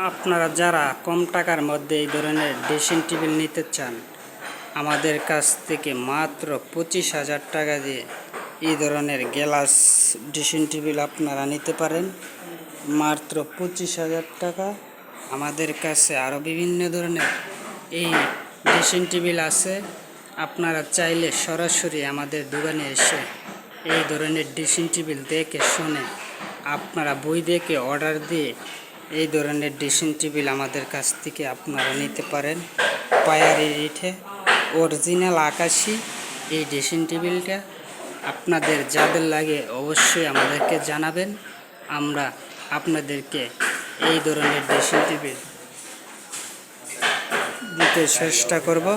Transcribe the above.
আপনারা যারা কম টাকার মধ্যে এই ধরনের ড্রেসিং টেবিল নিতে চান, আমাদের কাছ থেকে মাত্র 25,000 টাকা দিয়ে এই ধরনের গ্লাস ড্রেসিং টেবিল আপনারা নিতে পারেন। মাত্র 25,000 টাকা। আমাদের কাছে আরও বিভিন্ন ধরনের এই ড্রেসিং টেবিল আছে। আপনারা চাইলে সরাসরি আমাদের দোকানে এসে এই ধরনের ড্রেসিং টেবিল দেখে শুনে আপনারা বই দেখে অর্ডার দিয়ে এই ধরনের ড্রেসিং টেবিল আমাদের কাছ থেকে আপনারা নিতে পারেন পাইকারি রেটে। অরিজিনাল আকাশি এই ড্রেসিং টেবিলটা আপনাদের যাদের লাগে অবশ্যই আমাদেরকে জানাবেন, আমরা আপনাদেরকে এই ধরনের ড্রেসিং টেবিল দিতে চেষ্টা করব।